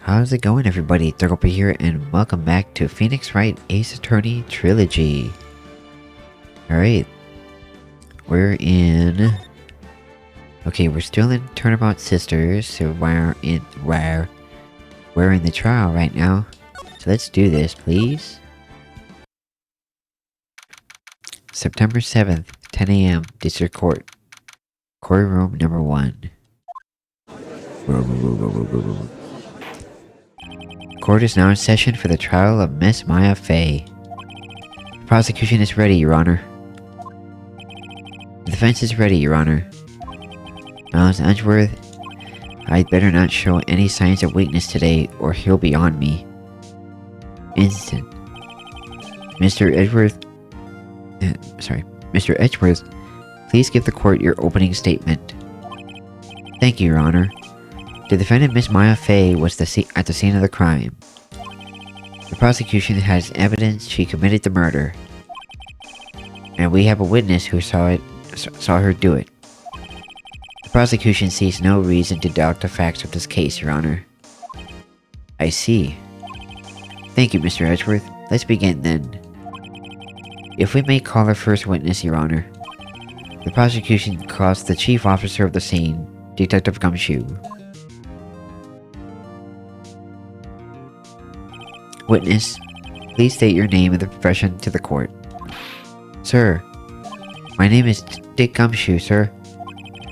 How's it going, everybody? Thurgoper here, and welcome back to Phoenix Wright Ace Attorney Trilogy. Alright. We're in... Okay, we're still in Turnabout Sisters, so we're in the trial right now. So let's do this, please. September 7th, 10 AM, District Court. Courtroom number 1. Court is now in session for the trial of Miss Maya Fey. The prosecution is ready, Your Honor. The defense is ready, Your Honor. Miles Edgeworth, I'd better not show any signs of weakness today, or he'll be on me. Instant. Mr. Edgeworth, please give the court your opening statement. Thank you, Your Honor. The defendant, Miss Maya Fey, was at the scene of the crime. The prosecution has evidence she committed the murder, and we have a witness who saw her do it. The prosecution sees no reason to doubt the facts of this case, Your Honor. I see. Thank you, Mr. Edgeworth. Let's begin then. If we may call our first witness, Your Honor. The prosecution calls the chief officer of the scene, Detective Gumshoe. Witness, please state your name and the profession to the court. Sir, my name is Dick Gumshoe, sir.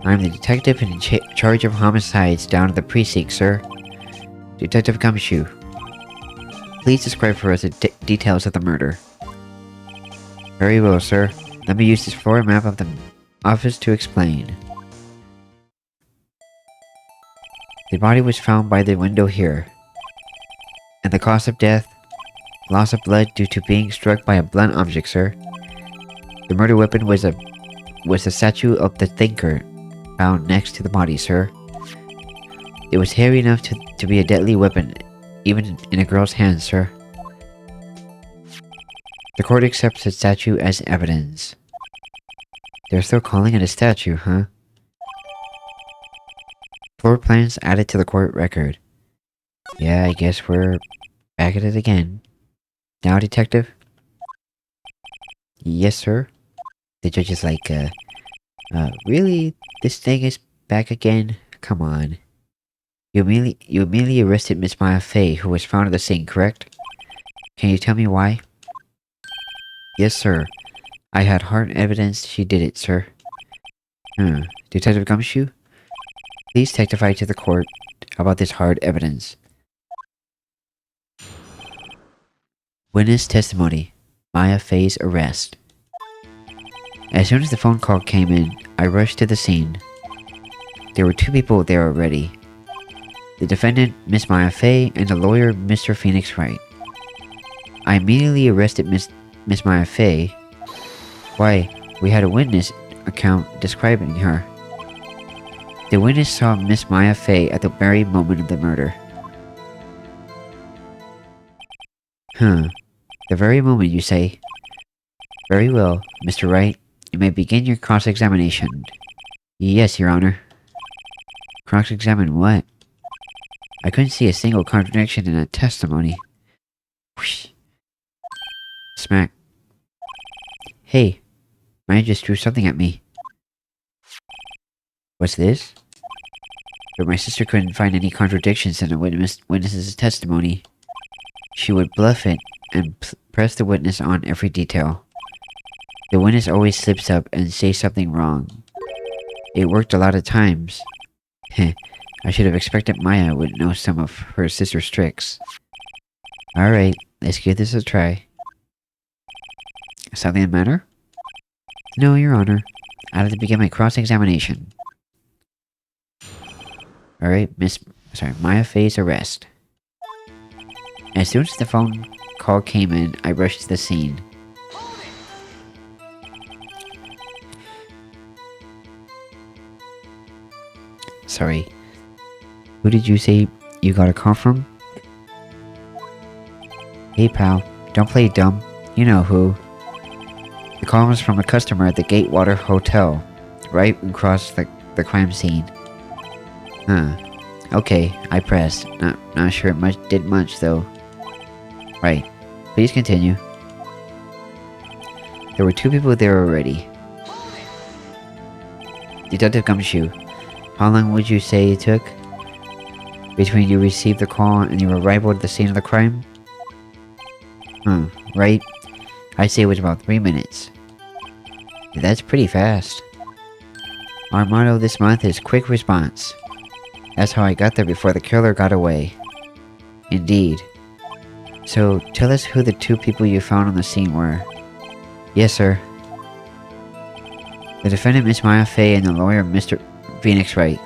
I am the detective in charge of homicides down at the precinct, sir. Detective Gumshoe, please describe for us the details of the murder. Very well, sir. Let me use this floor map of the office to explain. The body was found by the window here. And the cause of death? Loss of blood due to being struck by a blunt object, sir. The murder weapon was a statue of the Thinker found next to the body, sir. It was heavy enough to be a deadly weapon, even in a girl's hands, sir. The court accepts the statue as evidence. They're still calling it a statue, huh? Floor plans added to the court record. Yeah, I guess we're back at it again. Now, detective? Yes, sir? The judge is like, really? This thing is back again? Come on. You immediately arrested Miss Maya Fey, who was found at the scene, correct? Can you tell me why? Yes, sir. I had hard evidence she did it, sir. Detective Gumshoe? Please testify to the court about this hard evidence. Witness testimony. Maya Fey's arrest. As soon as the phone call came in, I rushed to the scene. There were 2 people there already. The defendant, Miss Maya Fey, and the lawyer, Mr. Phoenix Wright. I immediately arrested Miss Maya Fey. Why, we had a witness account describing her. The witness saw Miss Maya Fey at the very moment of the murder. The very moment, you say? Very well, Mr. Wright. You may begin your cross-examination. Yes, Your Honor. Cross-examine what? I couldn't see a single contradiction in that testimony. Whoosh. Smack. Hey, Maya just threw something at me. What's this? But my sister couldn't find any contradictions in the witness's testimony. She would bluff it and press the witness on every detail. The witness always slips up and says something wrong. It worked a lot of times. I should have expected Maya would know some of her sister's tricks. Alright, let's give this a try. Something the matter? No, Your Honor. I'd have to begin my cross-examination. Alright, Maya Fey's arrest. As soon as the phone call came in, I rushed to the scene. Sorry. Who did you say you got a call from? Hey pal, don't play dumb. You know who. The call was from a customer at the Gatewater Hotel, right across the crime scene. Okay, I pressed. Not sure it did much though. Right. Please continue. There were 2 people there already. Detective Gumshoe, how long would you say it took between you received the call and your arrival at the scene of the crime? Right? I'd say it was about 3 minutes. That's pretty fast. Our motto this month is quick response. That's how I got there before the killer got away. Indeed. So, tell us who the 2 people you found on the scene were. Yes, sir. The defendant, Miss Maya Fey, and the lawyer, Mr. Phoenix Wright.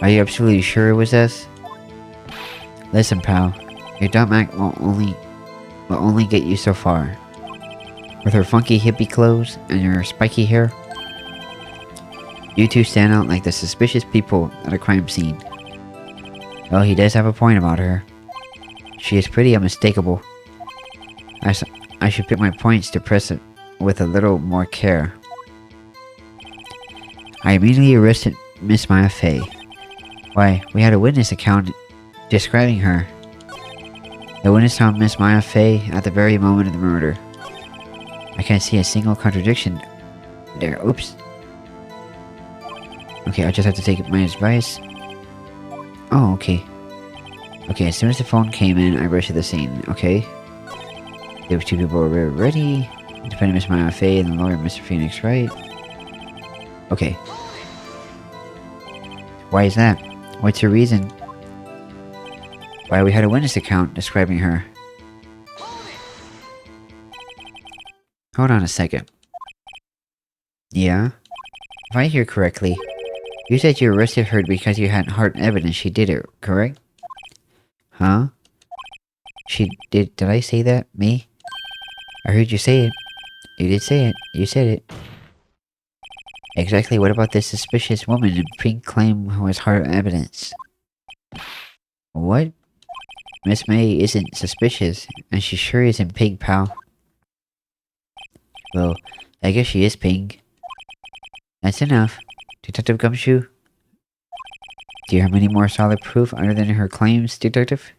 Are you absolutely sure it was us? Listen, pal. Your dumb act will only get you so far. With her funky hippie clothes and your spiky hair, you 2 stand out like the suspicious people at a crime scene. Well, he does have a point about her. She is pretty unmistakable. I should pick my points to press it with a little more care. I immediately arrested Miss Maya Fey. Why, we had a witness account describing her. The witness found Miss Maya Fey at the very moment of the murder. I can't see a single contradiction there. Oops. Okay, I just have to take my advice. Oh, okay. Okay, as soon as the phone came in, I rushed to the scene. Okay. There were 2 people already. Defendant Miss Maya Fey and the lawyer Mr. Phoenix Wright. Okay. Why is that? What's your reason? Why, we had a witness account describing her. Hold on a second. Yeah? If I hear correctly, you said you arrested her because you had hard evidence she did it, correct? Huh? Did I say that? Me? I heard you say it. You did say it. You said it. Exactly, what about this suspicious woman in pink claim who has hard evidence? What? Miss May isn't suspicious, and she sure isn't pink, pal. Well, I guess she is pink. That's enough. Detective Gumshoe? Do you have any more solid proof other than her claims, Detective?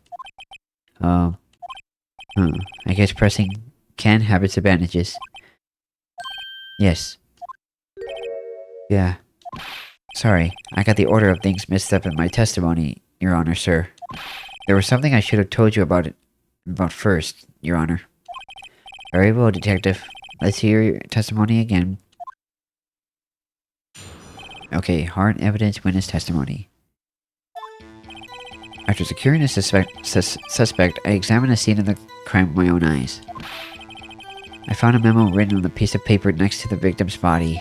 I guess pressing can have its advantages. Yes. Yeah. Sorry, I got the order of things mixed up in my testimony, Your Honor, sir. There was something I should have told you about first, Your Honor. Very well, Detective. Let's hear your testimony again. Okay, hard evidence witness testimony. After securing the suspect, I examined the scene of the crime with my own eyes. I found a memo written on the piece of paper next to the victim's body.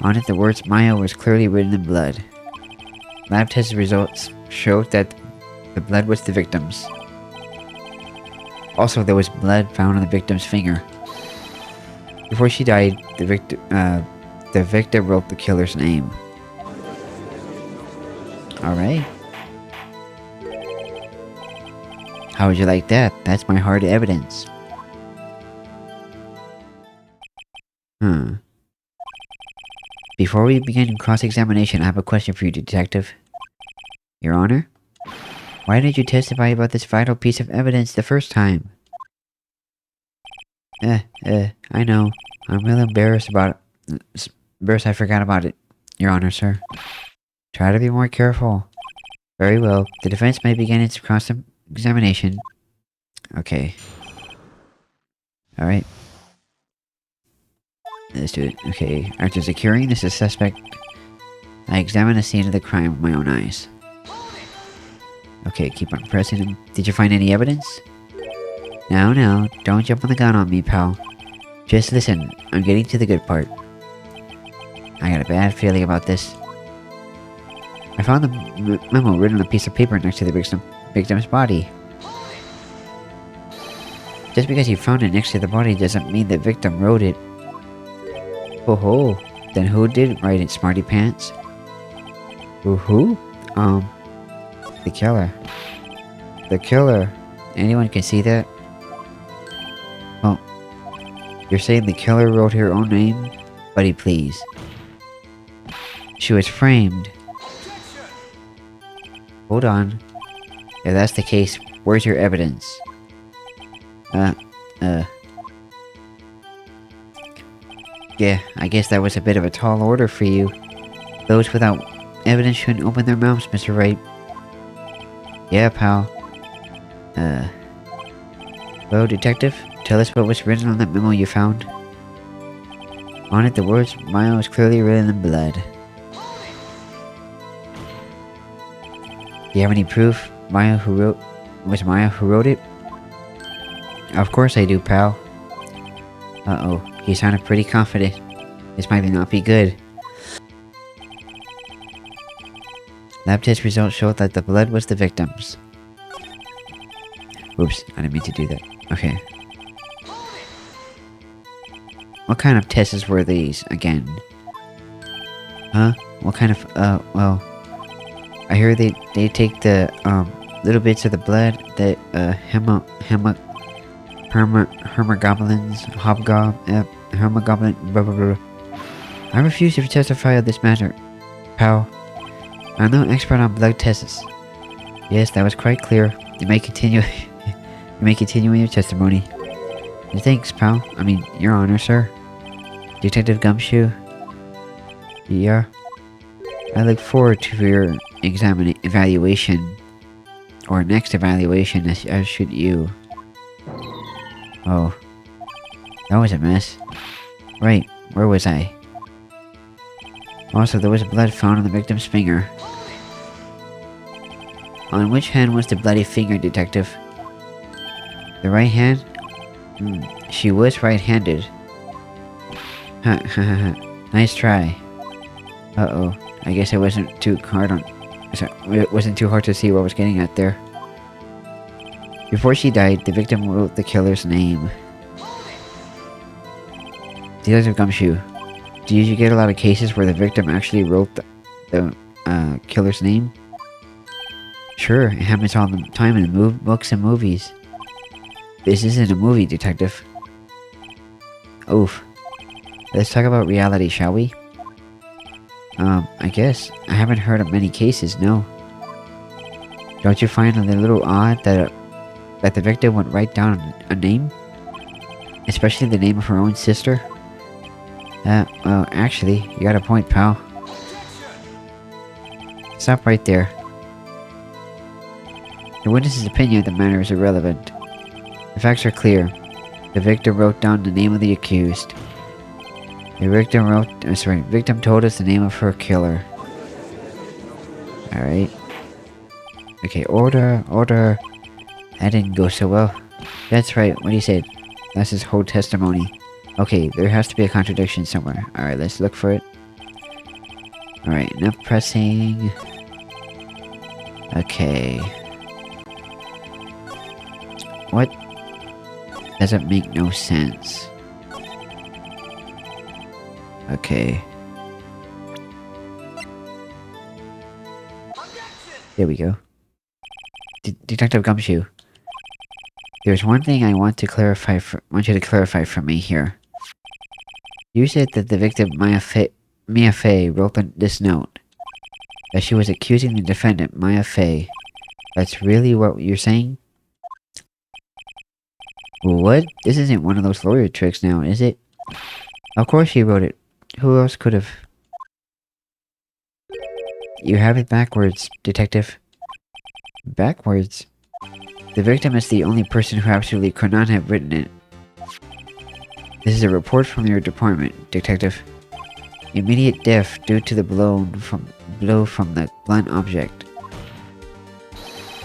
On it, the words Maya was clearly written in blood. Lab test results showed that the blood was the victim's. Also, there was blood found on the victim's finger. Before she died, the victim wrote the killer's name. Alright. How would you like that? That's my hard evidence. Before we begin cross-examination, I have a question for you, Detective. Your Honor? Why did you testify about this vital piece of evidence the first time? I know. I'm really embarrassed about it. Embarrassed I forgot about it, Your Honor, sir. Try to be more careful. Very well. The defense may begin its cross-examination. Okay. Alright. Let's do it. Okay. After securing the suspect, I examined the scene of the crime with my own eyes. Okay, keep on pressing him. Did you find any evidence? No, don't jump on the gun on me, pal. Just listen, I'm getting to the good part. I got a bad feeling about this. I found the memo written on a piece of paper next to the victim's body. Just because you found it next to the body doesn't mean the victim wrote it. Oh, then who did write it, smarty pants? Who? The killer. The killer. Anyone can see that? Oh, you're saying the killer wrote her own name? Buddy, please. She was framed. Hold on. If that's the case, where's your evidence? Yeah, I guess that was a bit of a tall order for you. Those without evidence shouldn't open their mouths, Mr. Wright. Yeah, pal. Well, detective, tell us what was written on that memo you found. On it, the words Maya was clearly written in blood. Do you have any proof Maya who wrote it? Of course I do, pal. Uh-oh, he sounded pretty confident. This might not be good. Lab test results showed that the blood was the victim's. Oops, I didn't mean to do that. Okay. What kind of tests were these, again? Huh? What kind of, well... I hear they take the, little bits of the blood that, hermogoblin, blah blah blah. I refuse to testify on this matter, pal. I'm no expert on blood tests. Yes, that was quite clear. You may continue. You may continue in your testimony. Thanks, pal. I mean, Your Honor, sir. Detective Gumshoe. Yeah. I look forward to your evaluation, or next evaluation, as should you. Oh, that was a mess. Right, where was I? Also, there was blood found on the victim's finger. On which hand was the bloody finger, detective? The right hand? She was right-handed. Ha ha ha. Nice try. Uh-oh. I guess it wasn't too hard to see what I was getting at there. Before she died, the victim wrote the killer's name. Detective Gumshoe, do you get a lot of cases where the victim actually wrote the killer's name? Sure, it happens all the time in books and movies. This isn't a movie, detective. Oof. Let's talk about reality, shall we? I guess. I haven't heard of many cases, no. Don't you find it a little odd that the victim would write down a name? Especially the name of her own sister? Well, actually, you got a point, pal. Stop right there. The witness's opinion of the matter is irrelevant. The facts are clear. The victim wrote down the name of the accused. The victim told us the name of her killer. Alright. Okay, order. That didn't go so well. That's right, what he said. That's his whole testimony. Okay, there has to be a contradiction somewhere. Alright, let's look for it. Alright, enough pressing. Okay. What? Doesn't make no sense. Okay. There we go. Detective Gumshoe. There's one thing I want you to clarify for me here. You said that the victim, Mia Fey, wrote this note. That she was accusing the defendant, Mia Fey. That's really what you're saying? What? This isn't one of those lawyer tricks now, is it? Of course she wrote it. Who else could have? You have it backwards, detective. Backwards? The victim is the only person who absolutely could not have written it. This is a report from your department, detective. Immediate death due to the blow from the blunt object.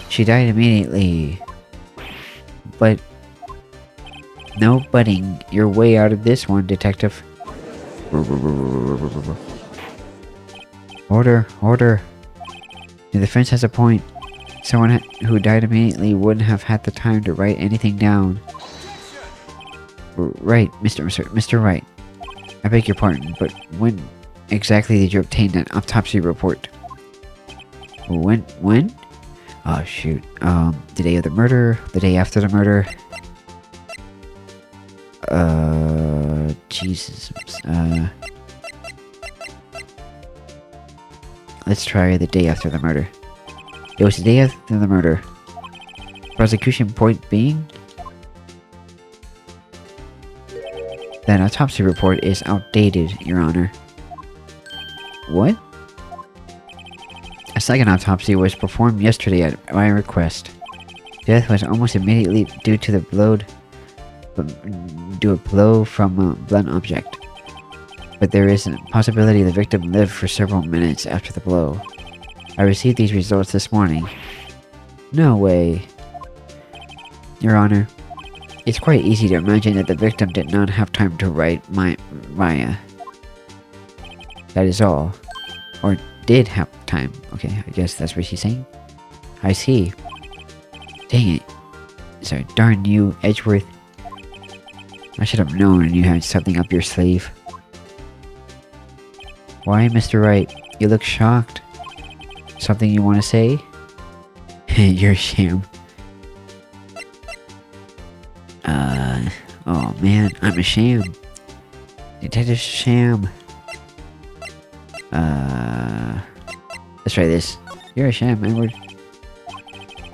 She died immediately. But no butting your way out of this one, detective. Order. The defense has a point. Someone who died immediately wouldn't have had the time to write anything down. Right, Mr. Wright. I beg your pardon, but when exactly did you obtain that autopsy report? When? Oh shoot. The day of the murder? The day after the murder? Jesus. Let's try the day after the murder. It was the day after the murder. Prosecution point being that autopsy report is outdated, Your Honor. What? A second autopsy was performed yesterday at my request. Death was almost immediately due to a blow from a blunt object. But there is a possibility the victim lived for several minutes after the blow. I received these results this morning. No way. Your Honor, it's quite easy to imagine that the victim did not have time to write Maya. That is all. Or did have time. Okay, I guess that's what she's saying. I see. Dang it. Sorry, darn you, Edgeworth. I should have known you had something up your sleeve. Why, Mr. Wright? You look shocked. Something you want to say? You're a sham. Oh man, I'm a sham. Detective Sham. Let's try this. You're a sham, Edward.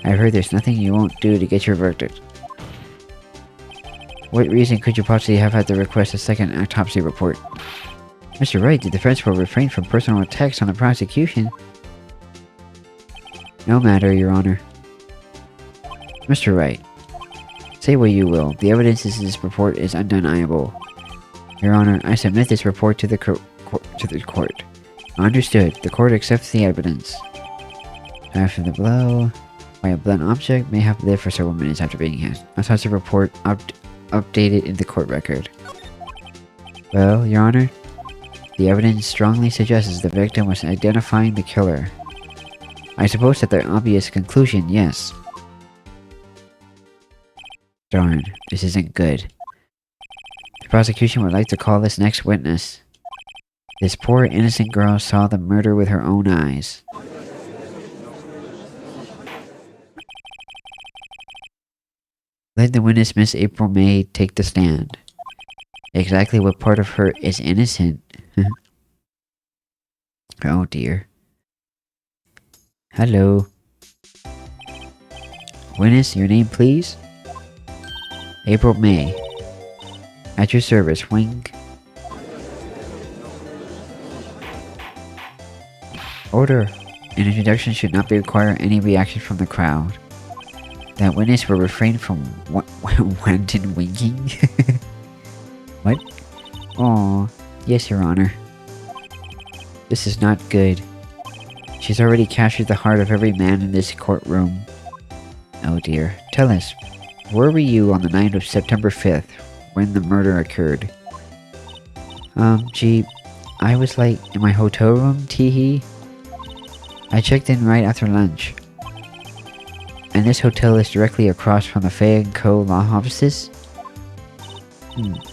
I've heard there's nothing you won't do to get your verdict. What reason could you possibly have had to request a second autopsy report? Mr. Wright, the defense will refrain from personal attacks on the prosecution. No matter, Your Honor. Mr. Wright, say what you will. The evidence in this report is undeniable. Your Honor, I submit this report to the court. Understood. The court accepts the evidence. After the blow, by a blunt object may have lived for several minutes after being hit. Autopsy report updated in the court record. Well, Your Honor, the evidence strongly suggests the victim was identifying the killer. I suppose that the obvious conclusion, yes. Darn, this isn't good. The prosecution would like to call this next witness. This poor innocent girl saw the murder with her own eyes. Let the witness, Miss April May, take the stand. Exactly what part of her is innocent? Oh dear. Hello. Witness, your name please? April May. At your service, wink. Order. An introduction should not require any reaction from the crowd. That witness will refrain from wanton winking. What? Oh, yes, Your Honor. This is not good. She's already captured the heart of every man in this courtroom. Oh dear. Tell us, where were you on the night of September 5th, when the murder occurred? Gee, I was like in my hotel room, teehee. I checked in right after lunch. And this hotel is directly across from the Fay & Co. law offices?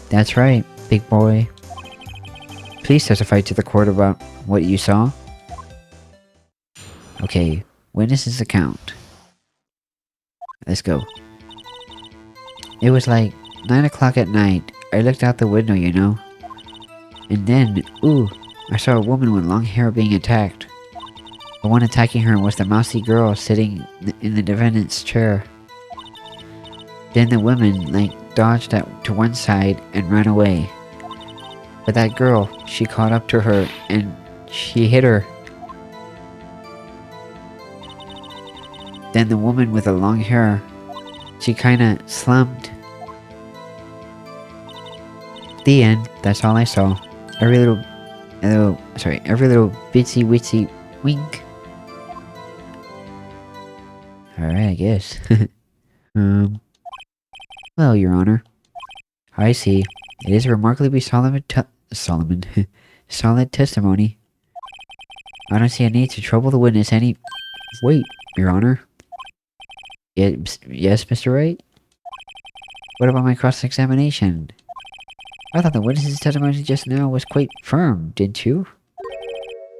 That's right, big boy. Please testify to the court about what you saw. Okay, witness's account. Let's go. It was like 9 o'clock at night. I looked out the window, you know. And then, ooh, I saw a woman with long hair being attacked. The one attacking her was the mousy girl sitting in the defendant's chair. Then the woman, dodged to one side and ran away. But that girl, she caught up to her and she hit her. Then the woman with the long hair, she kinda slumped. The end. That's all I saw. Every little bitsy witsy wink. Alright, I guess. Well, Your Honor. I see. It is a remarkably solid testimony. I don't see a need to trouble the witness any... Wait, Your Honor. Yes, Mr. Wright? What about my cross-examination? I thought the witness's testimony just now was quite firm, didn't you?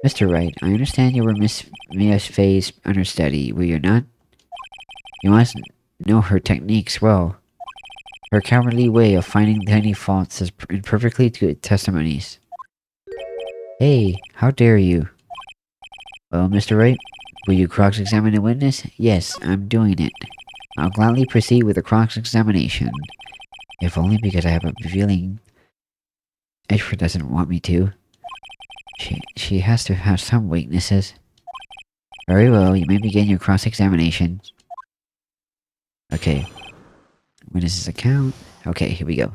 Mr. Wright, I understand you were Miss Mia Fey's understudy, were you not? You must know her techniques well. Her cowardly way of finding tiny faults is in perfectly good testimonies. Hey, how dare you? Well, Mr. Wright, will you cross-examine the witness? Yes, I'm doing it. I'll gladly proceed with the cross-examination. If only because I have a feeling Edgeworth doesn't want me to. She has to have some weaknesses. Very well, you may begin your cross-examination. Okay. Witness's account. Okay, here we go.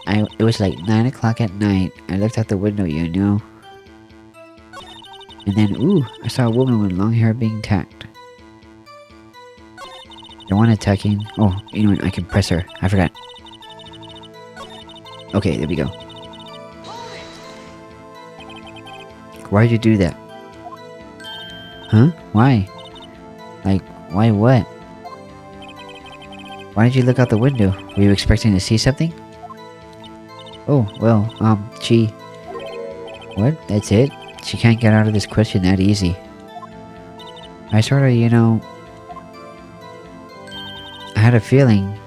It was like 9 o'clock at night. I looked out the window, you know. And then, ooh, I saw a woman with long hair being attacked. The one attacking... Oh, you know what? I can press her. I forgot. Okay, there we go. Why'd you do that? Huh? Why? Like, why what? Why did you look out the window? Were you expecting to see something? Oh, well, she... What? That's it? She can't get out of this question that easy. I sorta, you know... I had a feeling...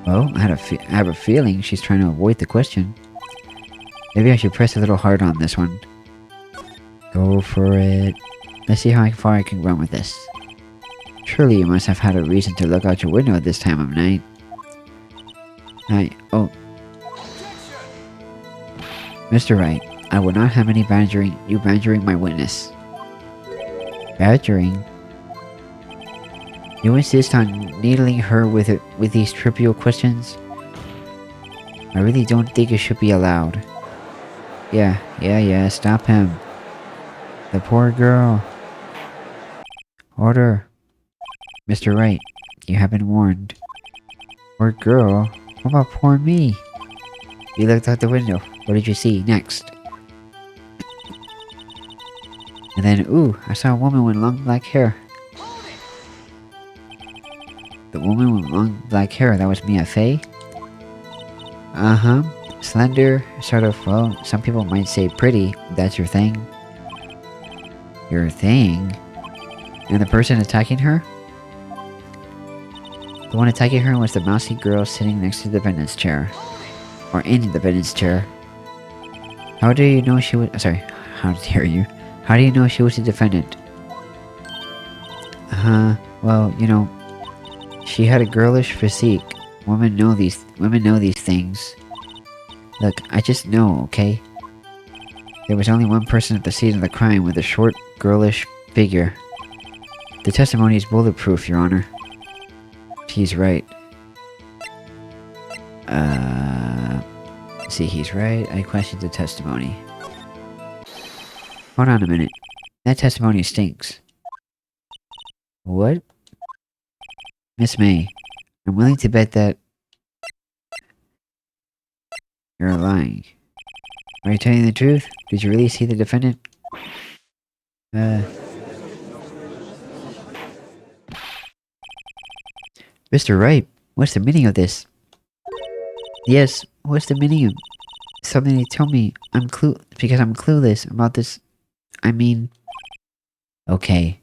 Well, I have a feeling she's trying to avoid the question. Maybe I should press a little hard on this one. Go for it. Let's see how far I can run with this. Surely you must have had a reason to look out your window at this time of night. Oh. Mr. Wright, I will not have any badgering my witness. Badgering? You insist on needling her with these trivial questions? I really don't think it should be allowed. Yeah, stop him. The poor girl. Order. Mr. Wright, you have been warned. Poor girl? What about poor me? You looked out the window. What did you see next? And then, ooh, I saw a woman with long black hair. The woman with long black hair, that was Mia Fey? Uh-huh. Slender, sort of, well, some people might say pretty. That's your thing. Your thing? And the person attacking her? The one attacking her was the mousy girl sitting next to the defendant's chair. Or in the defendant's chair. How do you know she was... Sorry, how dare you? How do you know she was the defendant? Well, you know... She had a girlish physique. Women know these things. Look, I just know, okay? There was only one person at the scene of the crime with a short, girlish figure. The testimony is bulletproof, Your Honor. He's right. See, he's right. I questioned the testimony. Hold on a minute. That testimony stinks. What? Miss May, I'm willing to bet that... You're lying. Are you telling the truth? Did you really see the defendant? Mr. Wright, what's the meaning of this? Yes, what's the meaning of... Something they tell me. Because I'm clueless about this. I mean... Okay.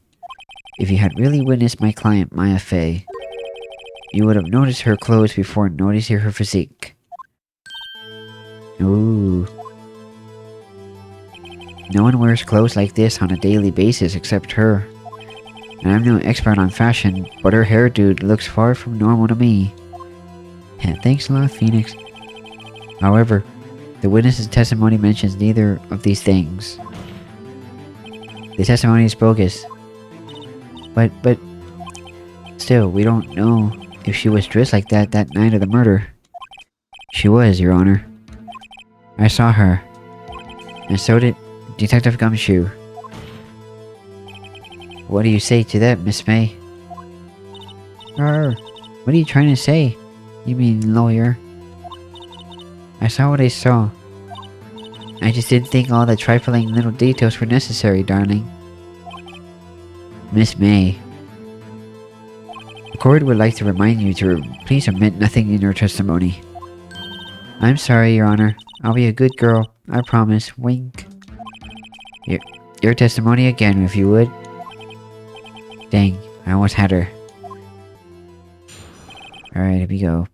If you had really witnessed my client, Maya Fey, you would have noticed her clothes before noticing her physique. Ooh. No one wears clothes like this on a daily basis except her. And I'm no expert on fashion, but her hairdo looks far from normal to me. Yeah, thanks a lot, Phoenix. However, the witness's testimony mentions neither of these things. The testimony is bogus. But... Still, we don't know if she was dressed like that night of the murder. She was, Your Honor. I saw her. And so did Detective Gumshoe. What do you say to that, Miss May? What are you trying to say? You mean lawyer? I saw what I saw. I just didn't think all the trifling little details were necessary, darling. Miss May. The court would like to remind you to please omit nothing in your testimony. I'm sorry, Your Honor. I'll be a good girl. I promise. Wink. Your testimony again, if you would. Dang, I almost had her. Alright, here we go.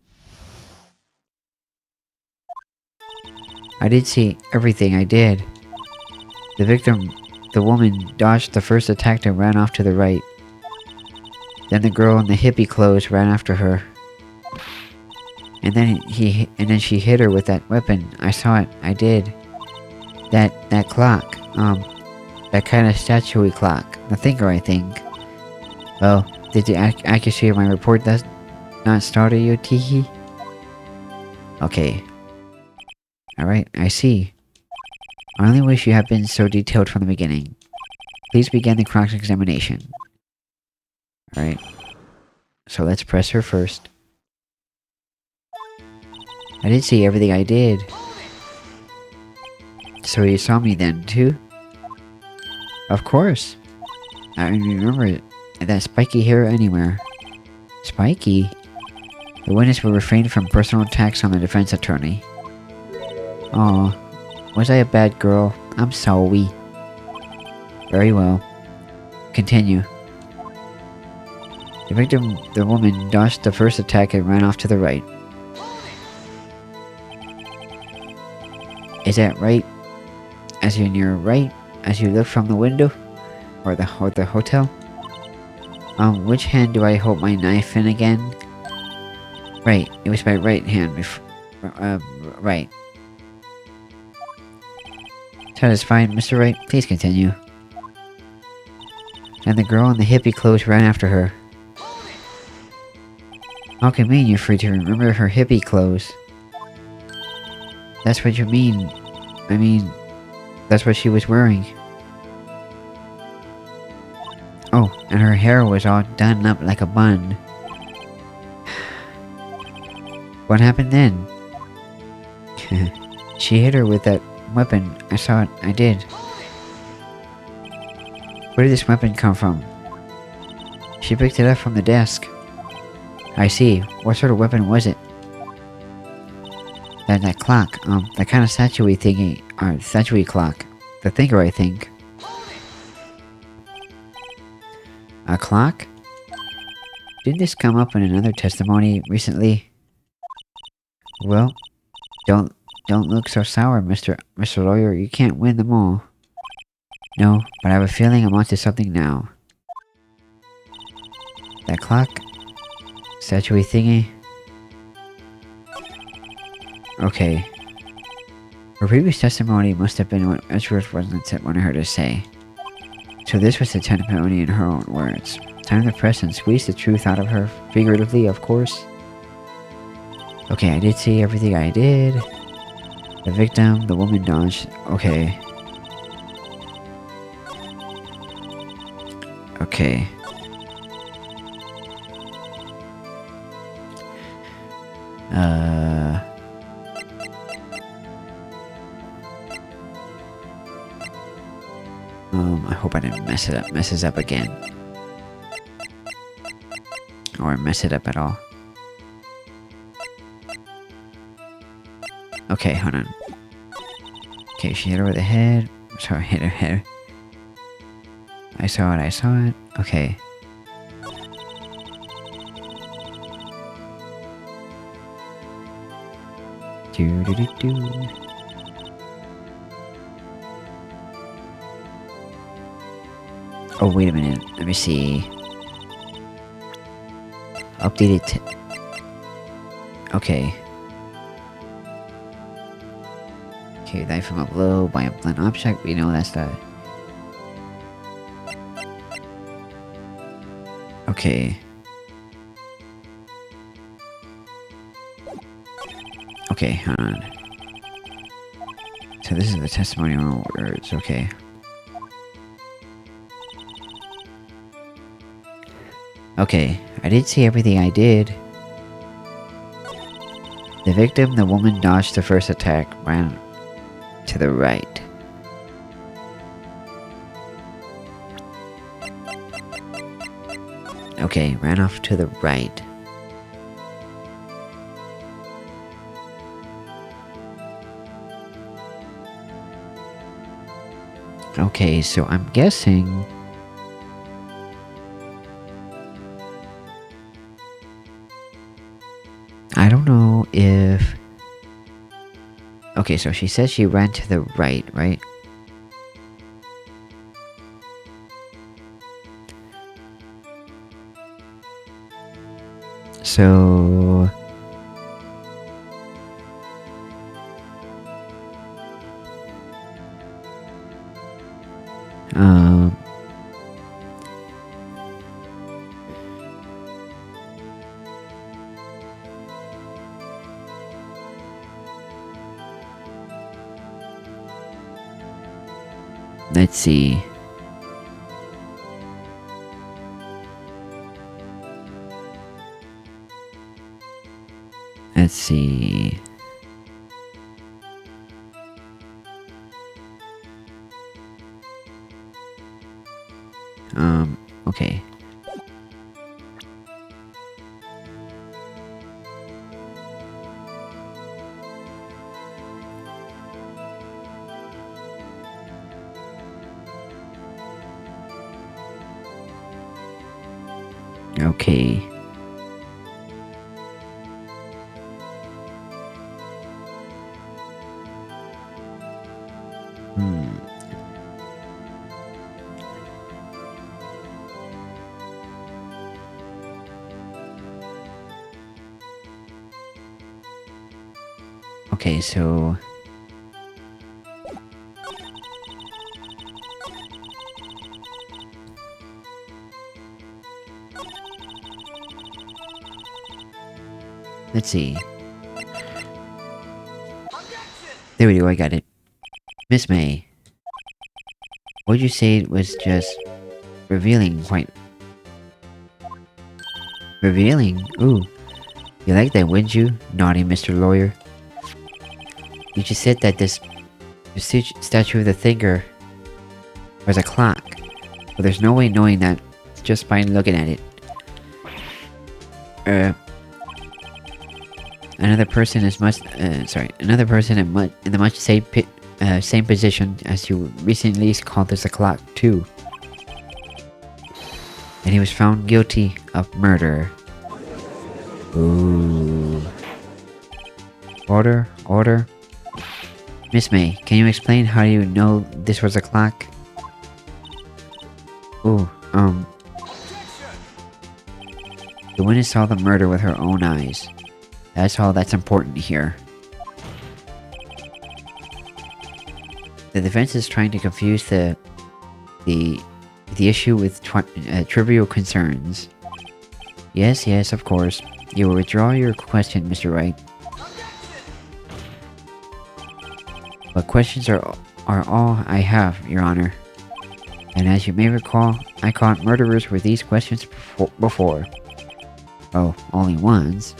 I did see everything, I did. The woman, dodged the first attack and ran off to the right. Then the girl in the hippie clothes ran after her. And then she hit her with that weapon. I saw it. I did. That clock. That kind of statue-y clock. The thinker, I think. Well, did the accuracy of my report does not startle you, teehee? Okay. Alright, I see. I only wish you had been so detailed from the beginning. Please begin the cross-examination. Alright. So let's press her first. I did see everything I did. So you saw me then, too? Of course. I remember that spiky hair anywhere. Spiky? The witness will refrain from personal attacks on the defense attorney. Aw, was I a bad girl? I'm sorry. Very well. Continue. The woman, dodged the first attack and ran off to the right. Is that right? As in your right? As you look from the window? Or the hotel? Which hand do I hold my knife in again? Right, it was my right hand right. Satisfied, Mr. Wright? Please continue. And the girl in the hippie clothes ran after her. How convenient you're free to remember her hippie clothes. That's what you mean. I mean, that's what she was wearing. Oh, and her hair was all done up like a bun. What happened then? She hit her with that weapon. I saw it. I did. Where did this weapon come from? She picked it up from the desk. I see. What sort of weapon was it? That clock. That kind of statue-y thingy. Or statue-y clock. The thinker, I think. A clock? Did this come up in another testimony recently? Well, don't look so sour, Mr. Lawyer. You can't win them all. No, but I have a feeling I'm onto something now. That clock? Statue-y thingy? Okay. Her previous testimony must have been what Edgeworth wasn't wanting her to say. So this was the testimony in her own words. Time to press and squeeze the truth out of her, figuratively, of course. Okay, I did see everything I did. The victim, the woman dodged. Okay. Okay. I hope I didn't mess it up again. Or mess it up at all. Okay, hold on. Okay, she hit her with the head. Sorry, hit her head. I saw it. Okay. Do. Oh, wait a minute. Let me see. Updated. Okay. Okay, knife from up low by a blunt object. We know that's the. Okay. Okay, hold on. So this is the testimonial words. Okay. Okay, I did see everything I did. The victim, the woman, dodged the first attack, ran to the right. Okay, ran off to the right. Okay, so I'm guessing... I don't know if... Okay, so she says she ran to the right, right? So... Let's see. Let's see. Okay. Okay. Okay, so... Let's see. There we go, I got it. Miss May. What'd you say it was just... revealing, quite... Revealing? Ooh. You like that, wouldn't you, naughty Mr. Lawyer? You just said that this statue of the thinker was a clock. But there's no way knowing that just by looking at it. Another person is another person in the much same position as you recently called this a clock too. And he was found guilty of murder. Ooh. Order, order. Miss May, can you explain how you know this was a clock? Ooh, the witness saw the murder with her own eyes. That's all that's important here. The defense is trying to confuse the issue with trivial concerns. Yes, yes, of course. You will withdraw your question, Mr. Wright. But questions are all I have, Your Honor. And as you may recall, I caught murderers with these questions before. Oh, only once.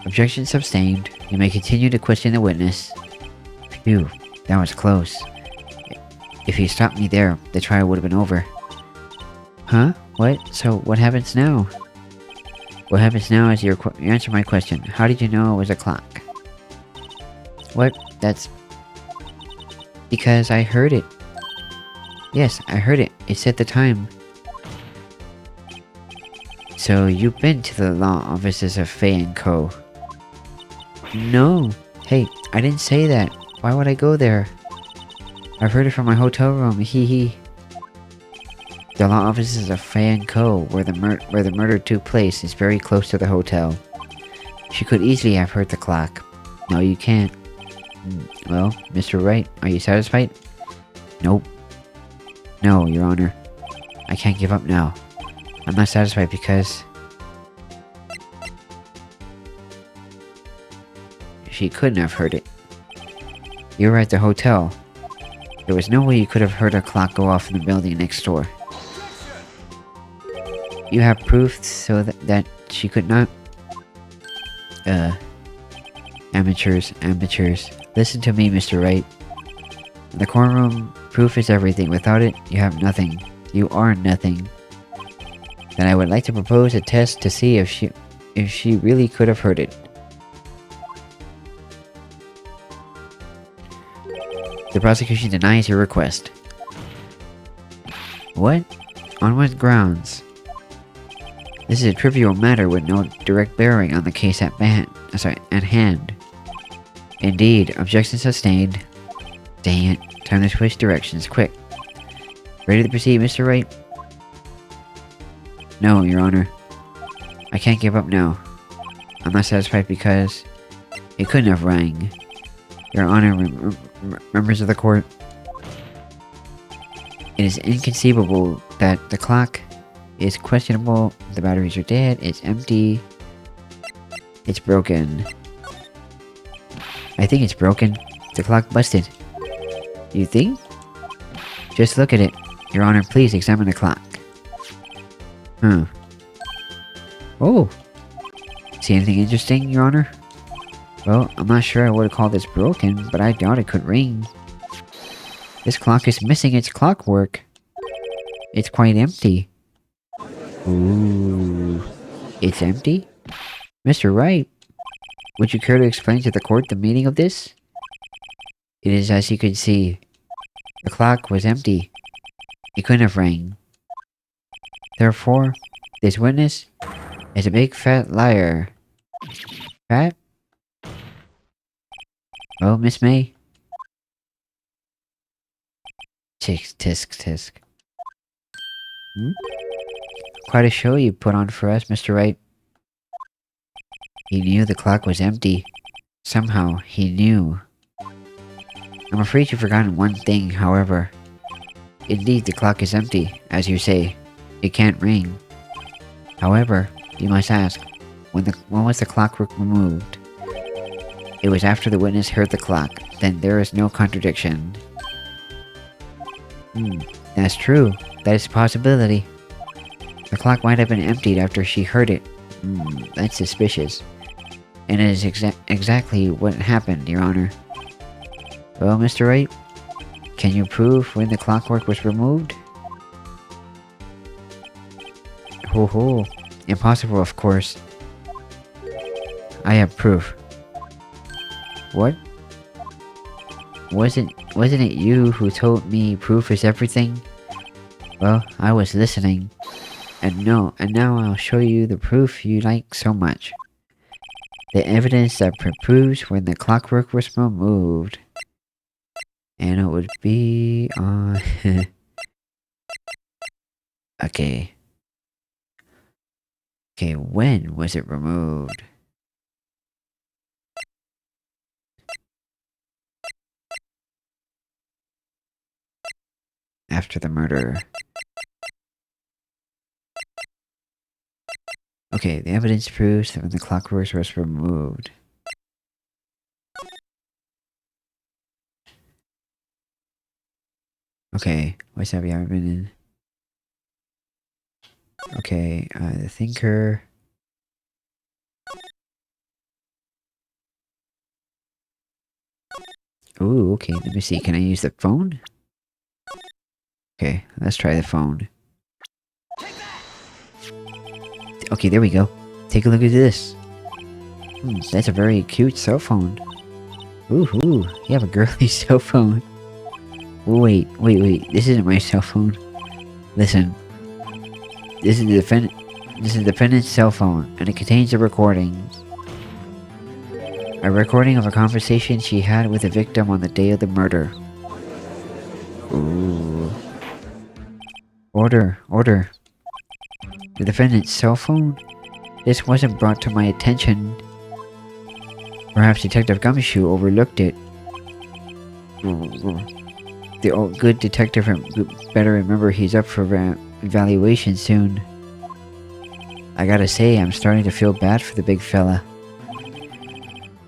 Objection sustained. You may continue to question the witness. Phew, that was close. If you stopped me there, the trial would have been over. Huh? What? So what happens now? What happens now is you answer my question. How did you know it was a clock? What? That's... because I heard it. Yes, I heard it. It said the time. So you've been to the law offices of Fay & Co. No. Hey, I didn't say that. Why would I go there? I've heard it from my hotel room, hee hee. The law offices of Fay & Co., where the murder took place, is very close to the hotel. She could easily have heard the clock. No, you can't. Well, Mr. Wright, are you satisfied? Nope. No, Your Honor. I can't give up now. I'm not satisfied because... she couldn't have heard it. You were at the hotel. There was no way you could have heard a clock go off in the building next door. You have proof so that she could not... Amateurs. Listen to me, Mr. Wright. In the courtroom, proof is everything. Without it, you have nothing. You are nothing. Then I would like to propose a test to see if she really could have heard it. The prosecution denies your request. What? On what grounds? This is a trivial matter with no direct bearing on the case at hand. Indeed, objection sustained. Dang it, time to switch directions, quick. Ready to proceed, Mr. Wright? No, Your Honor. I can't give up now. I'm not satisfied because it couldn't have rang. Your Honor, members of the court, it is inconceivable that the clock is questionable, the batteries are dead, it's empty, it's broken. I think it's broken. The clock busted. You think? Just look at it. Your Honor, please examine the clock. Oh! See anything interesting, Your Honor? Well, I'm not sure I would have called this broken, but I doubt it could ring. This clock is missing its clockwork. It's quite empty. Ooh. It's empty? Mr. Wright, would you care to explain to the court the meaning of this? It is as you can see. The clock was empty. It couldn't have rang. Therefore, this witness is a big fat liar. Fat? Oh, Miss May? Tisk, tisk, tisk. Quite a show you put on for us, Mr. Wright. He knew the clock was empty. Somehow, he knew. I'm afraid you've forgotten one thing, however. Indeed, the clock is empty, as you say. It can't ring. However, you must ask, when was the clockwork removed? It was after the witness heard the clock. Then there is no contradiction. That's true. That is a possibility. The clock might have been emptied after she heard it. That's suspicious. And it is exactly what happened, Your Honor. Well, Mr. Wright, can you prove when the clockwork was removed? Ho. Impossible, of course. I have proof. What? Wasn't it you who told me proof is everything? Well, I was listening. And now I'll show you the proof you like so much. The evidence that proves when the clockwork was removed. And it would be on... Okay. Okay, when was it removed? After the murder. Okay, the evidence proves that when the clockwork was removed. Okay, what's that we haven't been in? Okay, the thinker. Ooh, okay, let me see. Can I use the phone? Okay, let's try the phone. Okay, there we go. Take a look at this. That's a very cute cell phone. Ooh, you have a girly cell phone. Wait, this isn't my cell phone. Listen. This is the defendant's cell phone, and it contains a recording. A recording of a conversation she had with the victim on the day of the murder. Ooh. Order. The defendant's cell phone? This wasn't brought to my attention. Perhaps Detective Gumshoe overlooked it. The good detective better remember he's up for evaluation soon. I gotta say, I'm starting to feel bad for the big fella.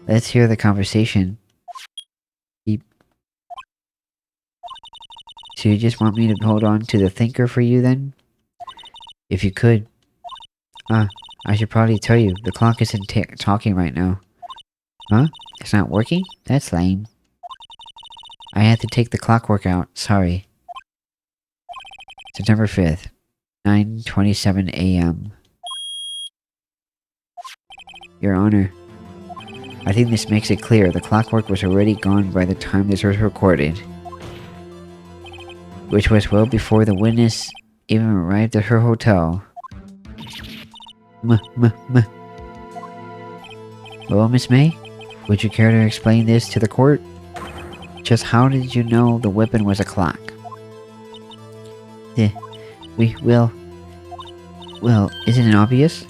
Let's hear the conversation. So you just want me to hold on to the thinker for you then? If you could. I should probably tell you, the clock isn't talking right now. Huh? It's not working? That's lame. I had to take the clockwork out, sorry. September 5th, 9:27 a.m. Your Honor, I think this makes it clear the clockwork was already gone by the time this was recorded. Which was well before the witness even arrived at her hotel. Well, Miss May, would you care to explain this to the court? Just how did you know the weapon was a clock? Well, isn't it obvious?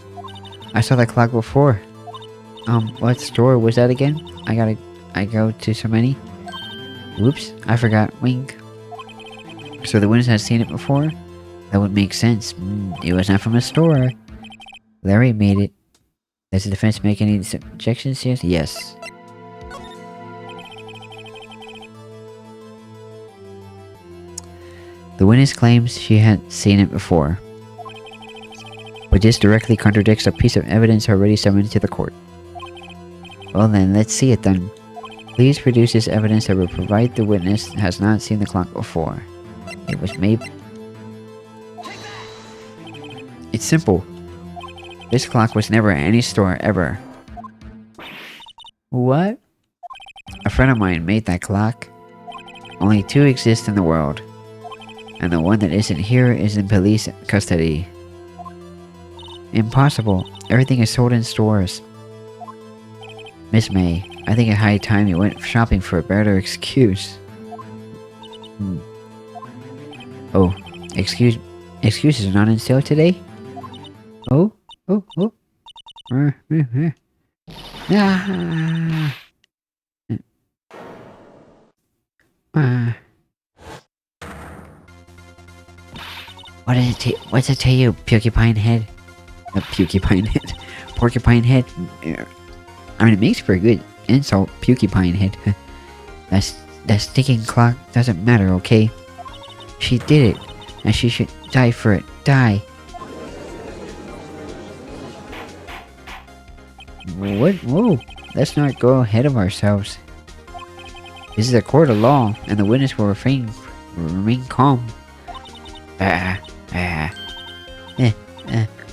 I saw that clock before. What store was that again? I go to so many. Whoops, I forgot. Wink. So the witness has seen it before? That would make sense. It was not from a store. Larry made it. Does the defense make any objections here? Yes. The witness claims she had seen it before. But this directly contradicts a piece of evidence already submitted to the court. Well then, let's see it then. Please produce this evidence that will provide the witness has not seen the clock before. It was made... It's simple. This clock was never at any store, ever. What? A friend of mine made that clock. Only 2 exist in the world. And the one that isn't here is in police custody. Impossible. Everything is sold in stores. Miss May, I think it's high time you went shopping for a better excuse. Oh, excuses are not in sale today? Oh. What's it tell you, porcupine head? Porcupine head. Porcupine head? I mean, it makes for a good insult, porcupine head. That sticking clock doesn't matter, okay? She did it, and she should die for it. Die! What? Whoa! Let's not go ahead of ourselves. This is a court of law, and the witness will remain calm.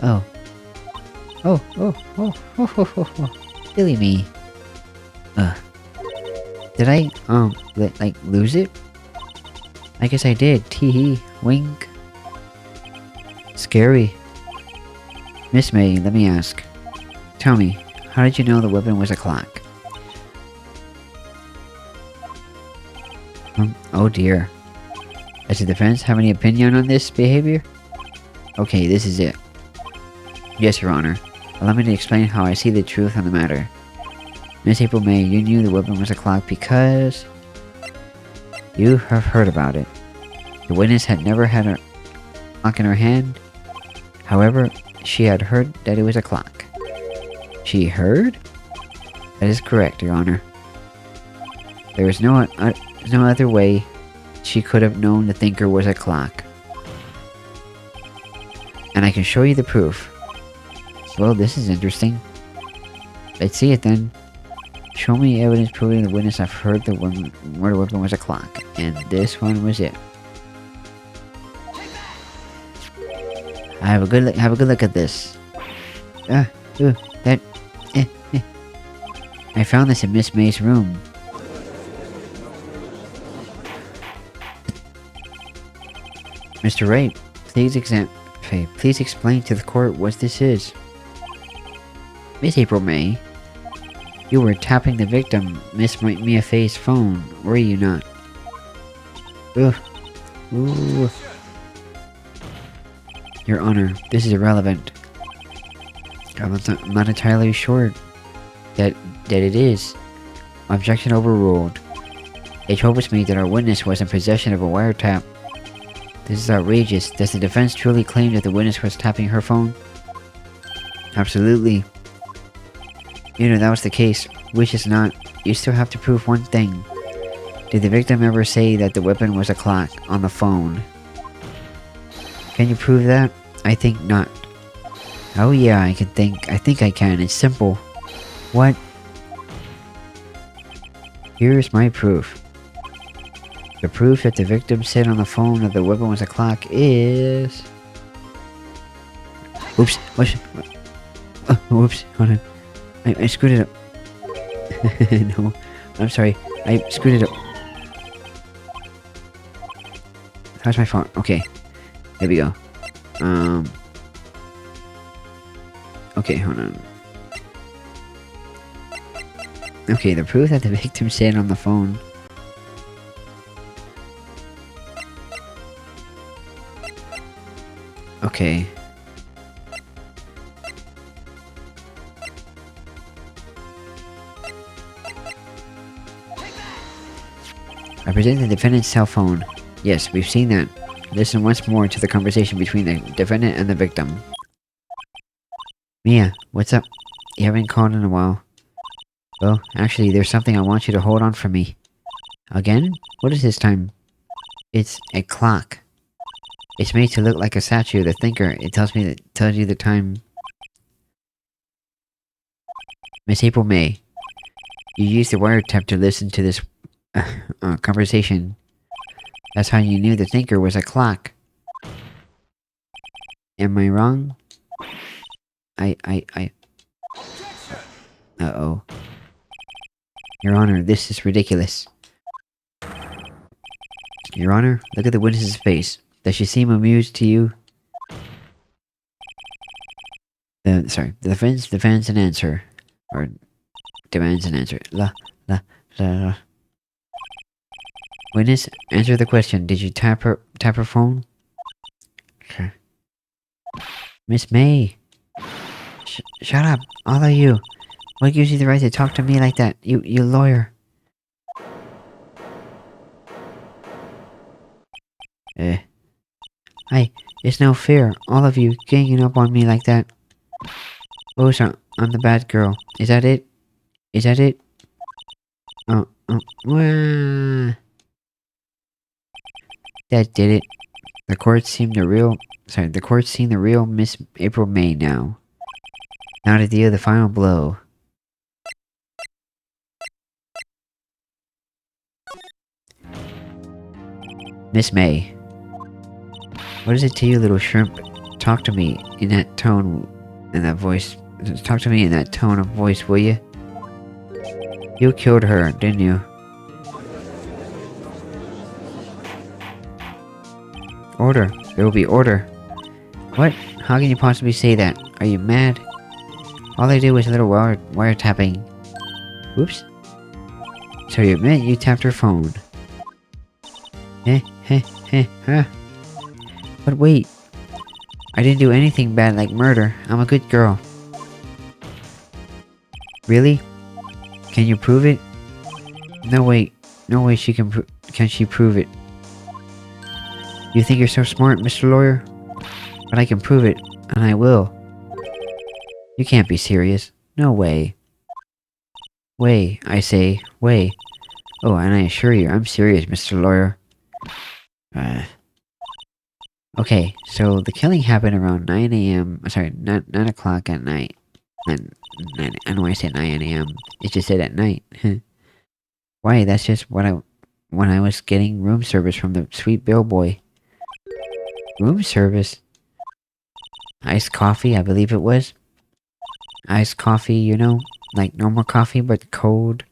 Oh. Silly me. Did I, lose it? I guess I did. Tee-hee. Wink. Scary. Miss May, let me ask. Tell me, how did you know the weapon was a clock? Oh dear. Does the defense have any opinion on this behavior? Okay, this is it. Yes, Your Honor. Allow me to explain how I see the truth on the matter. Miss April May, you knew the weapon was a clock because... you have heard about it. The witness had never had a clock in her hand. However, she had heard that it was a clock. She heard? That is correct, Your Honor. There was no other way she could have known the thinker was a clock. And I can show you the proof. Well, this is interesting. Let's see it then. Show me evidence proving the witness I've heard the murder weapon was a clock. And this one was it. Have a good look at this. I found this in Miss May's room. Mr. Wright, please explain to the court what this is. Miss April May, you were tapping the victim, Miss Mia Fey's phone, were you not? Ugh. Ooh. Your Honor, this is irrelevant. I'm not entirely sure that it is. Objection overruled. It troubles me that our witness was in possession of a wiretap. This is outrageous. Does the defense truly claim that the witness was tapping her phone? Absolutely. You know, that was the case, which is not. You still have to prove one thing. Did the victim ever say that the weapon was a clock on the phone? Can you prove that? I think not. Oh yeah, I think I can. It's simple. What? Here's my proof. The proof that the victim said on the phone that the weapon was a clock is... Oops. Whoops. Hold on. I screwed it up. No. I'm sorry. I screwed it up. That was my fault. Okay. There we go. Okay, hold on. Okay, the proof that the victim said on the phone... Okay. I present the defendant's cell phone. Yes, we've seen that. Listen once more to the conversation between the defendant and the victim. Mia, what's up? You haven't called in a while. Well, actually, there's something I want you to hold on for me. Again? What is this time? It's a clock. It's made to look like a statue of the thinker. It tells you the time. Miss April May, you used the wiretap to listen to this conversation. That's how you knew the thinker was a clock. Am I wrong? Uh-oh. Your Honor, this is ridiculous. Your Honor, look at the witness's face. Does she seem amused to you? The defense demands an answer. Or demands an answer. La. Witness, answer the question. Did you tap her phone? Sure. Miss May. Shut up, all of you. What gives you the right to talk to me like that? You lawyer. Hey, it's no fair. All of you ganging up on me like that. Oh, so I'm the bad girl. Is that it? Is that it? That did it. The court's seen the real Miss April May now. Now to deal the final blow. Miss May. What is it to you, little shrimp? Talk to me in that tone, in that voice. Talk to me in that tone of voice, will you? You killed her, didn't you? Order. There will be order. What? How can you possibly say that? Are you mad? All I did was a little wiretapping. Whoops. So you admit you tapped her phone. Huh. But wait. I didn't do anything bad like murder. I'm a good girl. Really? Can you prove it? No way she can she prove it? You think you're so smart, Mr. Lawyer? But I can prove it, and I will. You can't be serious. No way. Way, I say. Way. Oh, and I assure you, I'm serious, Mr. Lawyer. Okay, so the killing happened around 9 a.m. Sorry, 9 o'clock at night. I don't know why I said 9 a.m. It just said at night. Why, that's just when I was getting room service from the sweet bellboy. Room service? Iced coffee, I believe it was. Iced coffee, you know, like normal coffee but cold.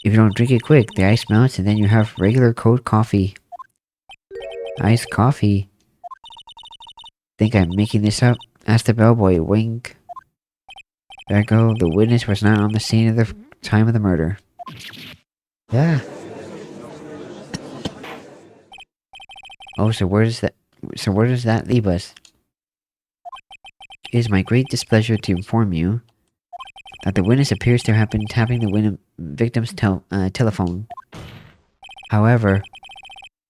If you don't drink it quick, the ice melts and then you have regular cold coffee. Iced coffee? Think I'm making this up? Asked the bellboy, wink. There I go, the witness was not on the scene at the time of the murder. Yeah. Oh, so where does that leave us? It is my great displeasure to inform you that the witness appears to have been tapping the victim's telephone. However,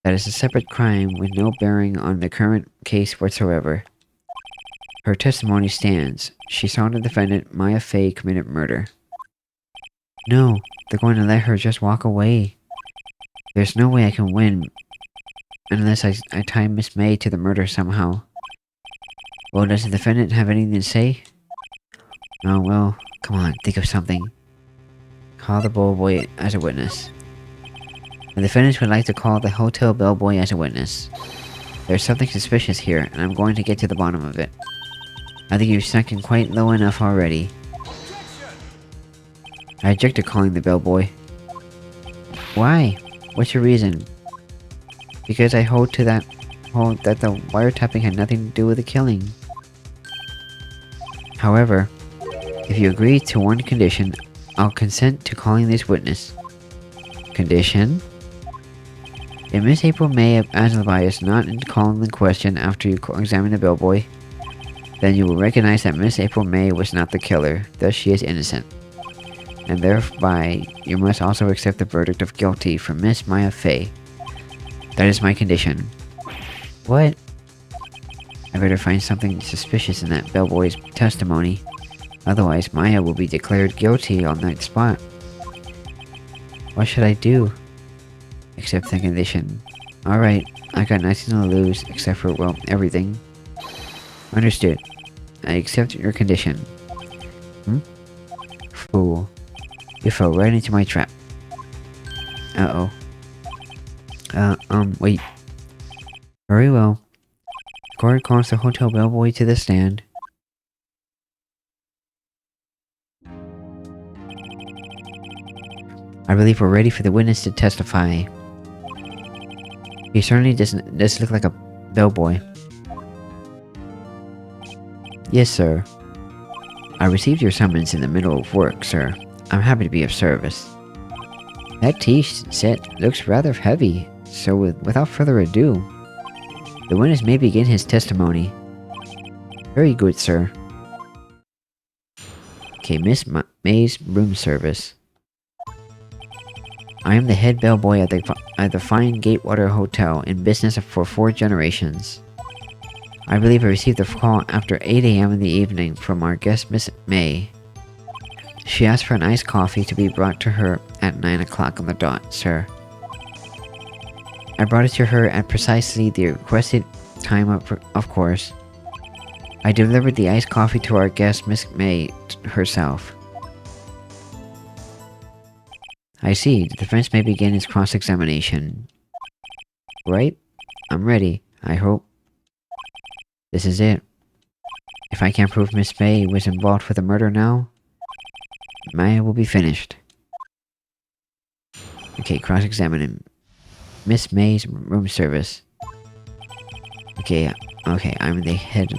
that is a separate crime with no bearing on the current case whatsoever. Her testimony stands. She saw the defendant, Maya Fey, committed murder. No, they're going to let her just walk away. There's no way I can win unless I tie Miss May to the murder somehow. Well, does the defendant have anything to say? Oh, well, come on, think of something. Call the bellboy as a witness. The defendant would like to call the hotel bellboy as a witness. There's something suspicious here, and I'm going to get to the bottom of it. I think you've sunk in quite low enough already. I object to calling the bellboy. Why? What's your reason? Because I hold that the wiretapping had nothing to do with the killing. However, if you agree to one condition, I'll consent to calling this witness. Condition? If Miss April May alibi is not in calling the question after you examine the bellboy, then you will recognize that Miss April May was not the killer, thus she is innocent. and thereby you must also accept the verdict of guilty for Miss Maya Fey. That is my condition. What? I better find something suspicious in that bellboy's testimony. Otherwise, Maya will be declared guilty on that spot. What should I do? Accept the condition. Alright, I got nothing to lose, except for, well, everything. Understood. I accept your condition. Fool. You fell right into my trap. Uh-oh. Wait. Very well. Guard calls the hotel bellboy to the stand. I believe we're ready for the witness to testify. He certainly does look like a bellboy. Yes, sir. I received your summons in the middle of work, sir. I'm happy to be of service. That tea set looks rather heavy, so without further ado, the witness may begin his testimony. Very good, sir. Okay, Miss May's room service. I am the head bellboy at the fine Gatewater Hotel, in business for 4 generations. I believe I received a call after 8 AM in the evening from our guest Miss May. She asked for an iced coffee to be brought to her at 9 o'clock on the dot, sir. I brought it to her at precisely the requested time, of course. I delivered the iced coffee to our guest Miss May herself. I see. The defense may begin its cross-examination. Right? I'm ready, I hope. This is it. If I can't prove Miss May was involved with the murder now, Maya will be finished. Okay, cross-examining. Miss May's room service. Okay, I'm the head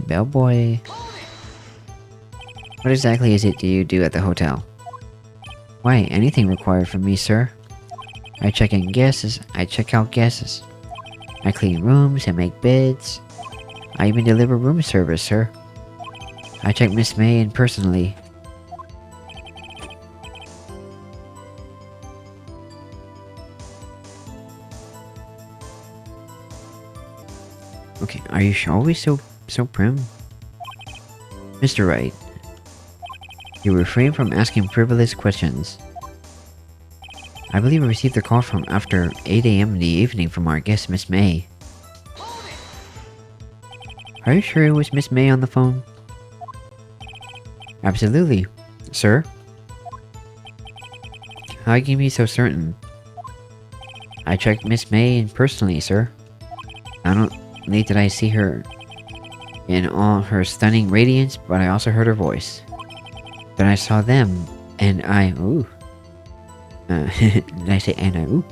bellboy. What exactly is it do you do at the hotel? Why, anything required from me, sir. I check in guests, I check out guests. I clean rooms and make beds. I even deliver room service, sir. I check Miss May in personally. Okay, are you always so prim? Mr. Wright, you refrain from asking frivolous questions. I believe I received a call from after 8 AM in the evening from our guest Miss May. Are you sure it was Miss May on the phone? Absolutely, sir. How can you be so certain? I checked Miss May in personally, sir. Not only did I see her in all her stunning radiance, but I also heard her voice. Then I saw them, and I... ooh. Did I say and I... ooh?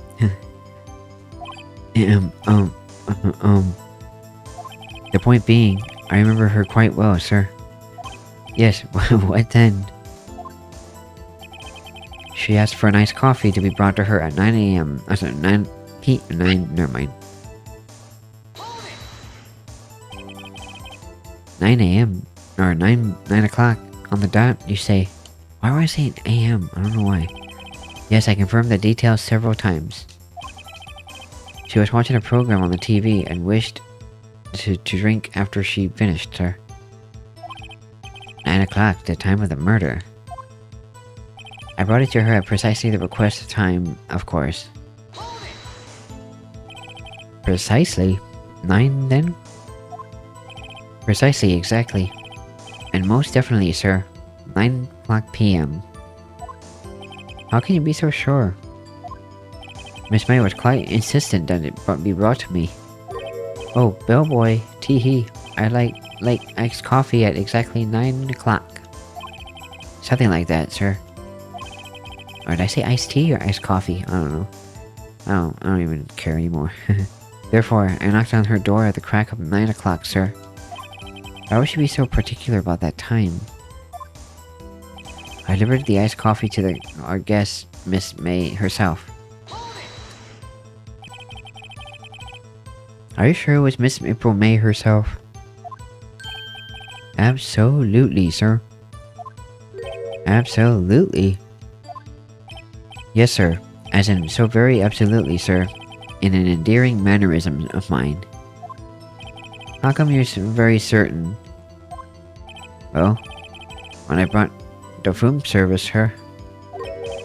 The point being, I remember her quite well, sir. Yes, what then? She asked for an iced coffee to be brought to her at 9 AM. I said 9 never mind. 9 AM, or 9 o'clock on the dot, you say. Why would I say AM? I don't know why. Yes, I confirmed the details several times. She was watching a program on the TV and wished to drink after she finished, sir. 9 o'clock, the time of the murder. I brought it to her at precisely the requested time, of course. Precisely? 9 then? Precisely, exactly. And most definitely, sir. 9 o'clock PM. How can you be so sure? Miss May was quite insistent that it be brought to me. Oh, bellboy, tee-hee. I like iced coffee at exactly 9 o'clock. Something like that, sir. Or did I say iced tea or iced coffee? I don't know. I don't even care anymore. Therefore, I knocked on her door at the crack of 9 o'clock, sir. Why would she be so particular about that time? I delivered the iced coffee to our guest, Miss May herself. Are you sure it was Miss April May herself? Absolutely, sir. Absolutely. Yes, sir. As in, so very absolutely, sir. In an endearing mannerism of mine. How come you're so very certain? Well, when I brought the room service her,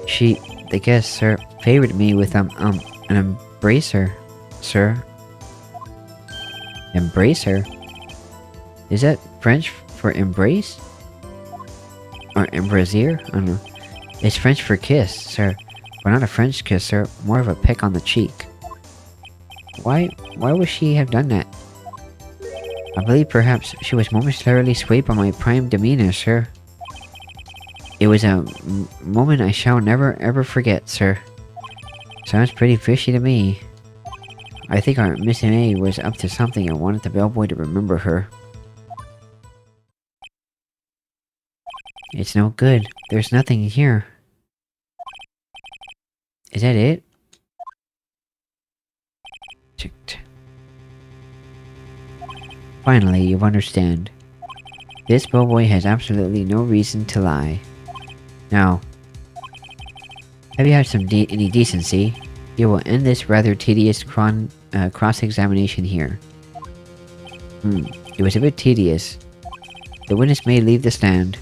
the guest, sir, favored me with, an embracer, sir. Embracer? Is that French for embrace? Or embrasier? I don't know. It's French for kiss, sir. But not a French kiss, sir. More of a peck on the cheek. Why would she have done that? I believe perhaps she was momentarily swayed by my prime demeanor, sir. It was a moment I shall never ever forget, sir. Sounds pretty fishy to me. I think our Miss May was up to something and wanted the bellboy to remember her. It's no good. There's nothing here. Is that it? Checked. Finally, you understand. This bellboy has absolutely no reason to lie. Now, have you had some any decency? You will end this rather tedious cross-examination here. It was a bit tedious. The witness may leave the stand.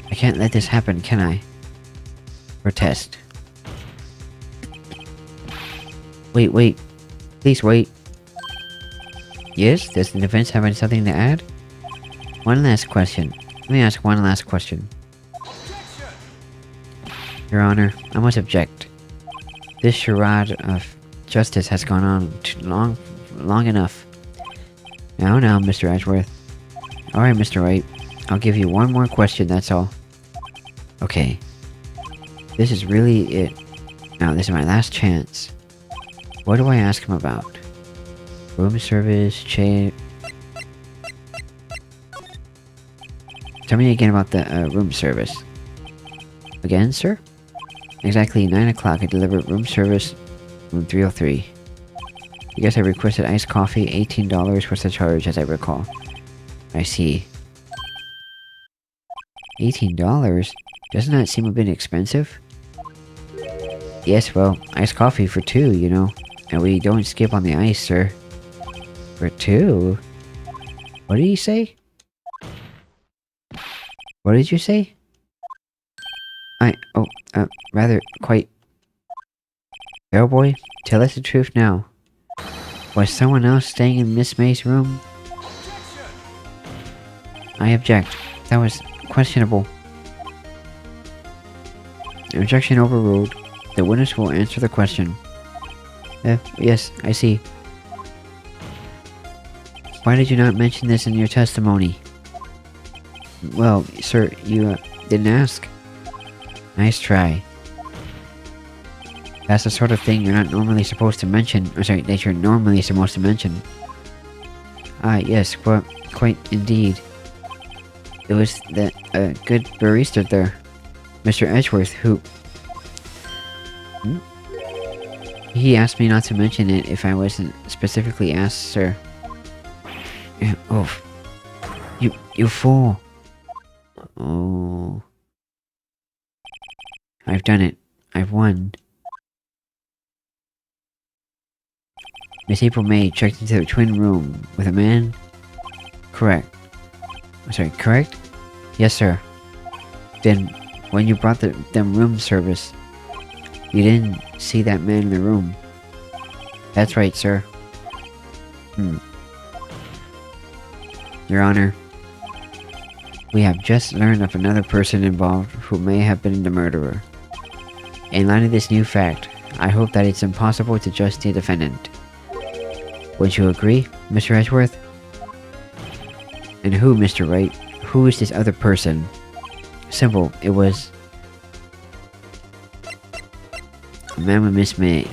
I can't let this happen, can I? Protest. Wait. Please wait. Yes? Does the defense have something to add? One last question. Let me ask one last question. Your Honor, I must object. This charade of justice has gone on too long enough. Now, Mr. Edgeworth. Alright, Mr. Wright. I'll give you one more question, that's all. Okay. This is really it. Now, this is my last chance. What do I ask him about? Room service, Tell me again about the room service. Again, sir? Exactly 9 o'clock I delivered room service, room 303. I guess I requested iced coffee, $18 was the charge as I recall. I see. $18? Doesn't that seem a bit expensive? Yes, well, iced coffee for two, you know. And we don't skip on the ice, sir. For two? What did he say? What did you say? Rather, quite... Bellboy, tell us the truth now. Was someone else staying in Miss May's room? I object. That was questionable. Objection overruled. The witness will answer the question. Yes, I see. Why did you not mention this in your testimony? Well, sir, you didn't ask. Nice try. That's the sort of thing you're not normally supposed to mention. That you're normally supposed to mention. Ah, yes, quite indeed. It was that good barista there, Mr. Edgeworth, who... He asked me not to mention it if I wasn't specifically asked, sir. Oh. You fool. Oh. I've done it. I've won. Miss April May checked into the twin room with a man? Correct. Correct? Yes, sir. Then, when you brought them room service, you didn't see that man in the room. That's right, sir. Your Honor, we have just learned of another person involved who may have been the murderer. In light of this new fact, I hope that it's impossible to judge the defendant. Would you agree, Mr. Edgeworth? And who, Mr. Wright? Who is this other person? Simple, it was... a man with Miss May.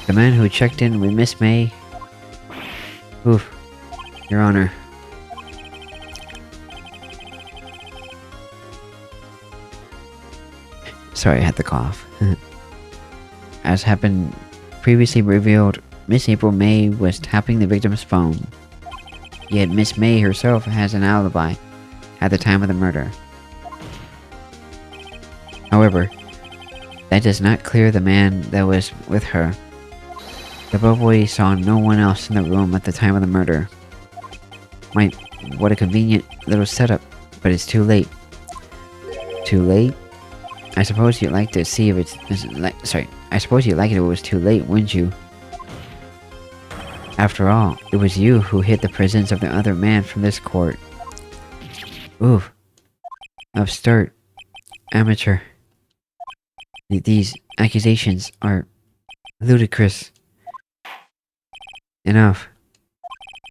The man who checked in with Miss May? Oof. Your Honor. Sorry, I had the cough. As happened previously revealed, Miss April May was tapping the victim's phone. Yet Miss May herself has an alibi at the time of the murder. However, that does not clear the man that was with her. The bellboy saw no one else in the room at the time of the murder. What a convenient little setup, but it's too late. Too late? I suppose you'd like to see if I suppose you'd like it if it was too late, wouldn't you? After all, it was you who hid the presence of the other man from this court. Oof. Upstart. Amateur. These accusations are ludicrous. Enough.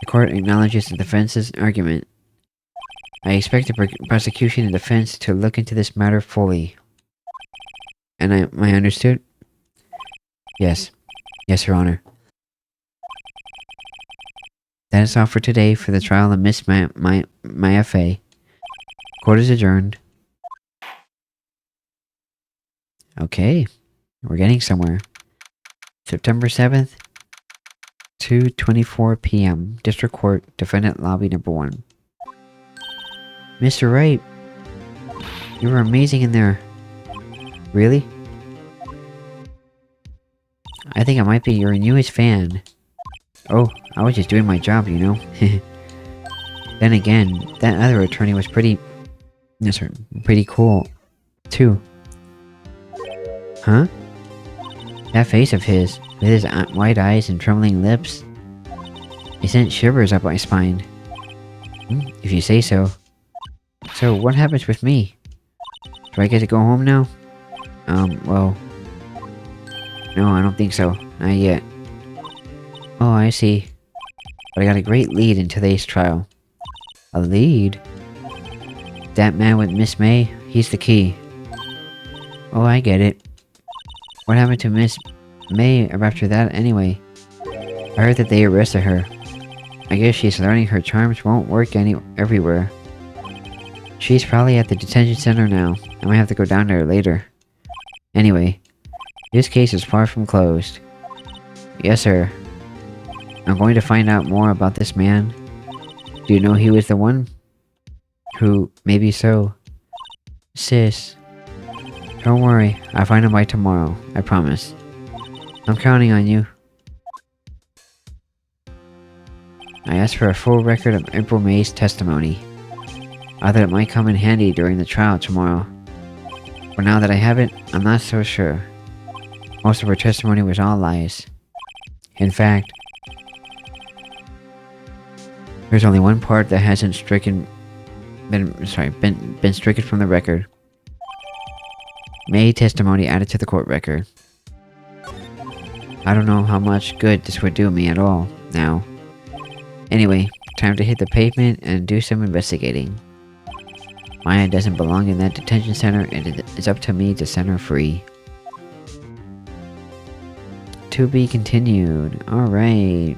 The court acknowledges the defense's argument. I expect the prosecution and defense to look into this matter fully. And I understood? Yes. Yes, Your Honor. That is all for today for the trial of Miss Maya Fey. Court is adjourned. Okay. We're getting somewhere. September 7th, 2:24 p.m. District Court, Defendant Lobby Number 1. Mr. Wright, you were amazing in there. Really? I think I might be your newest fan. Oh, I was just doing my job, you know. Then again, that other attorney was pretty cool, too. Huh? That face of his, with his wide eyes and trembling lips, it sent shivers up my spine. If you say so. So, what happens with me? Do I get to go home now? Well... No, I don't think so. Not yet. Oh, I see. But I got a great lead in today's trial. A lead? That man with Miss May, he's the key. Oh, I get it. What happened to Miss May after that anyway? I heard that they arrested her. I guess she's learning her charms won't work everywhere. She's probably at the detention center now. I might have to go down there later. Anyway, this case is far from closed. Yes, sir. I'm going to find out more about this man. Do you know he was the one? Who, maybe so. Sis. Don't worry, I'll find him by tomorrow, I promise. I'm counting on you. I asked for a full record of April May's testimony. I thought it might come in handy during the trial tomorrow. But now that I have it, I'm not so sure. Most of her testimony was all lies. In fact, there's only one part that hasn't been stricken from the record. May testimony added to the court record. I don't know how much good this would do me at all, now. Anyway, time to hit the pavement and do some investigating. Maya doesn't belong in that detention center, and it's up to me to set her free. To be continued. Alright.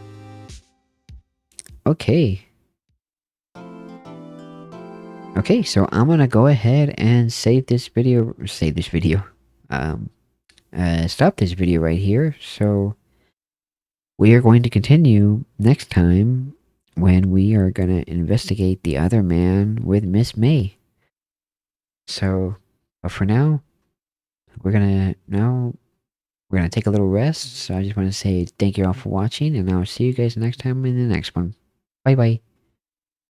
Okay. Okay, so I'm gonna go ahead and stop this video right here. So we are going to continue next time when we are gonna investigate the other man with Miss May. So, but for now, we're gonna take a little rest. So I just want to say thank you all for watching, and I'll see you guys next time in the next one. Bye bye.